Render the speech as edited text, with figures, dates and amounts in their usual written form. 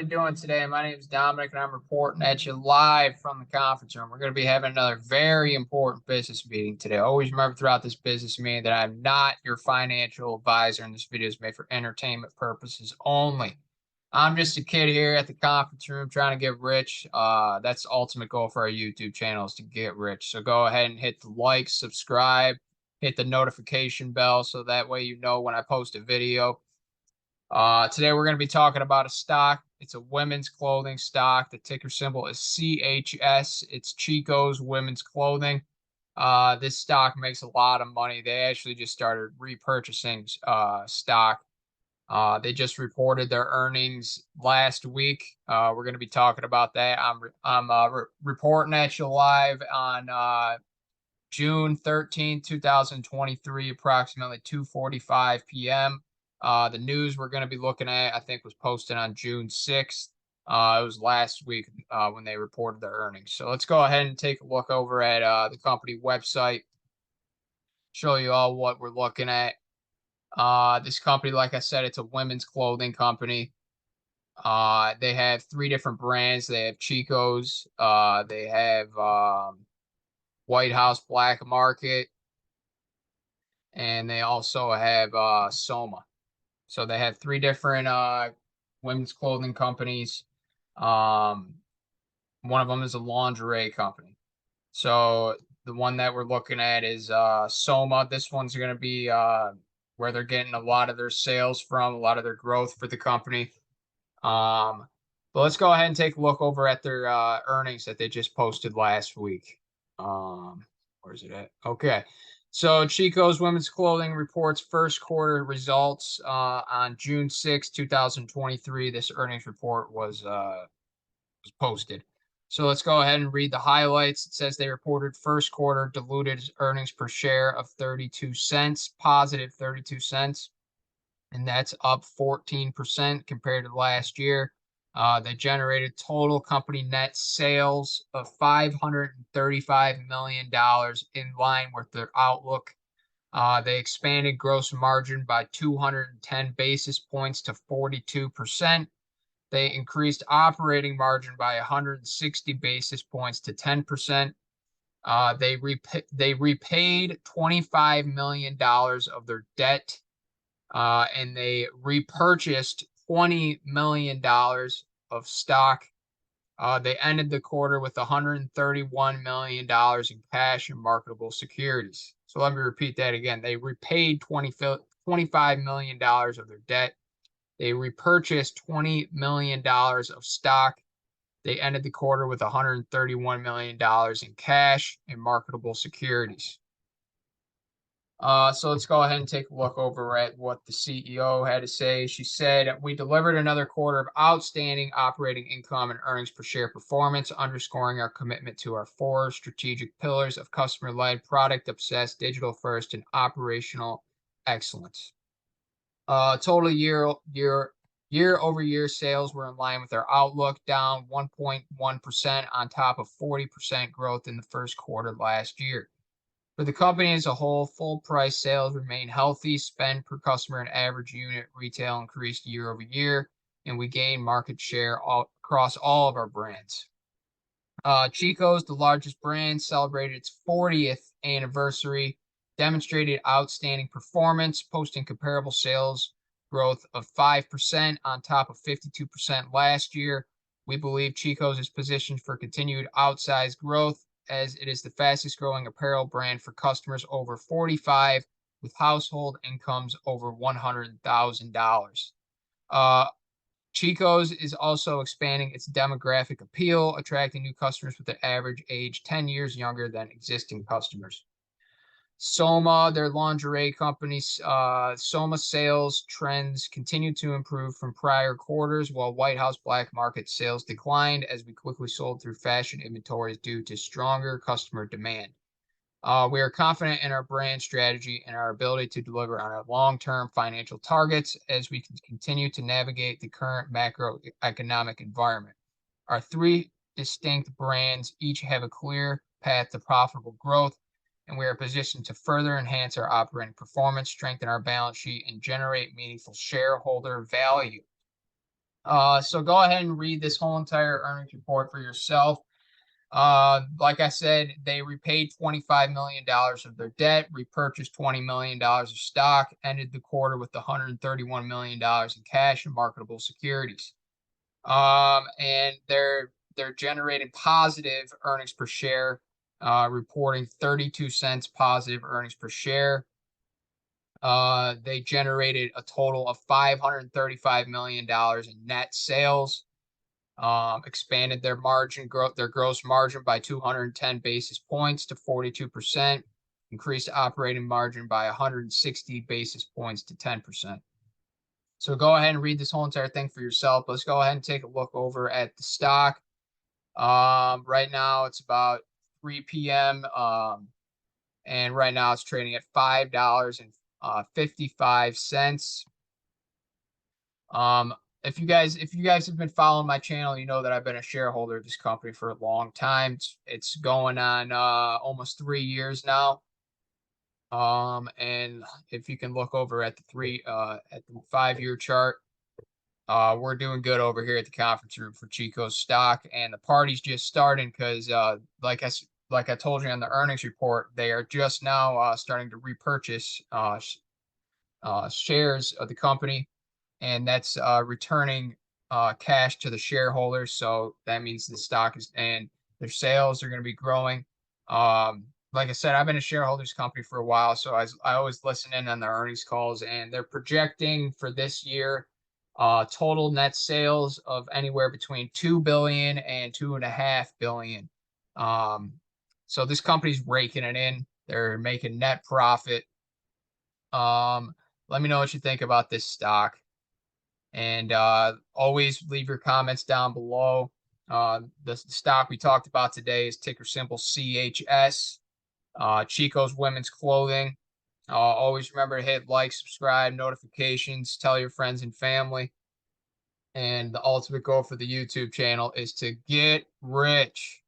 How you doing today? My name is Dominic, and I'm reporting at you live from the conference room. We're going to be having another very important business meeting today. Always remember throughout this business meeting that I'm not your financial advisor, and this video is made for entertainment purposes only. I'm just a kid here at the conference room trying to get rich. That's the ultimate goal for our YouTube channel is to get rich. So go ahead and hit the like, subscribe, hit the notification bell so that way you know when I post a video. Today we're going to be talking about a stock. It's a women's clothing stock. The ticker symbol is CHS. It's Chico's Women's Clothing. This stock makes a lot of money. They actually just started repurchasing stock. They just reported their earnings last week. We're going to be talking about that. I'm reporting at you live on June 13th, 2023, approximately 2:45 p.m. The news we're going to be looking at, I think, was posted on June 6th. It was last week when they reported their earnings. So let's go ahead and take a look over at the company website, show you all what we're looking at. This company, like I said, it's a women's clothing company. They have three different brands. They have Chico's. They have White House Black Market. And they also have Soma. So they have three different women's clothing companies. One of them is a lingerie company. So the one that we're looking at is Soma. This one's going to be where they're getting a lot of their sales from, a lot of their growth for the company. But let's go ahead and take a look over at their earnings that they just posted last week. Where's it at? Okay. So Chico's Women's Clothing reports first quarter results on June 6, 2023. This earnings report was posted. So let's go ahead and read the highlights. It says they reported first quarter diluted earnings per share of 32 cents, positive 32 cents, and that's up 14% compared to last year. They generated total company net sales of $535 million in line with their outlook. They expanded gross margin by 210 basis points to 42%. They increased operating margin by 160 basis points to 10%. They repaid $25 million of their debt, and they repurchased $20 million of stock. They ended the quarter with $131 million in cash and marketable securities. So let me repeat that again. They repaid $25 million of their debt. They repurchased $20 million of stock. They ended the quarter with $131 million in cash and marketable securities. So let's go ahead and take a look over at what the CEO had to say. She said, "We delivered another quarter of outstanding operating income and earnings per share performance, underscoring our commitment to our four strategic pillars of customer-led, product-obsessed, digital-first, on excellence. Total year-over-year sales were in line with our outlook, down 1.1% on top of 40% growth in the first quarter last year. For the company as a whole, full price sales remain healthy. Spend per customer and average unit retail increased year over year, and we gained market share across all of our brands. Chico's, the largest brand, celebrated its 40th anniversary, demonstrated outstanding performance, posting comparable sales growth of 5% on top of 52% last year. We believe Chico's is positioned for continued outsized growth, as it is the fastest growing apparel brand for customers over 45 with household incomes over $100,000. Chico's is also expanding its demographic appeal, attracting new customers with an average age 10 years younger than existing customers. Soma, their lingerie company, Soma sales trends continue to improve from prior quarters, while White House Black Market sales declined as we quickly sold through fashion inventories due to stronger customer demand. We are confident in our brand strategy and our ability to deliver on our long-term financial targets as we can continue to navigate the current macroeconomic environment. Our three distinct brands each have a clear path to profitable growth, and we are positioned to further enhance our operating performance, strengthen our balance sheet, and generate meaningful shareholder value. So go ahead and read this whole entire earnings report for yourself. Like I said, they repaid $25 million of their debt, repurchased $20 million of stock, ended the quarter with $131 million in cash and marketable securities. And they're generating positive earnings per share, reporting 32 cents positive earnings per share. They generated a total of $535 million in net sales. Expanded their gross margin by 210 basis points to 42%, increased operating margin by 160 basis points to 10%. So go ahead and read this whole entire thing for yourself. Let's go ahead and take a look over at the stock. Right now it's about 3 p.m. And right now it's trading at $5.55. If you guys have been following my channel, you know that I've been a shareholder of this company for a long time. It's going on almost 3 years now. And if you can look over at the 5-year chart, we're doing good over here at the conference room for Chico's stock, and the party's just starting because like I told you on the earnings report, they are just now starting to repurchase shares of the company, and that's returning cash to the shareholders. So that means the stock and their sales are going to be growing. Like I said, I've been a shareholders company for a while, so I always listen in on the earnings calls, and they're projecting for this year total net sales of anywhere between 2 billion and 2.5 billion. So this company's raking it in. They're making net profit. Let me know what you think about this stock. And always leave your comments down below. The stock we talked about today is ticker symbol CHS, Chico's Women's Clothing. Always remember to hit like, subscribe, notifications, tell your friends and family. And the ultimate goal for the YouTube channel is to get rich.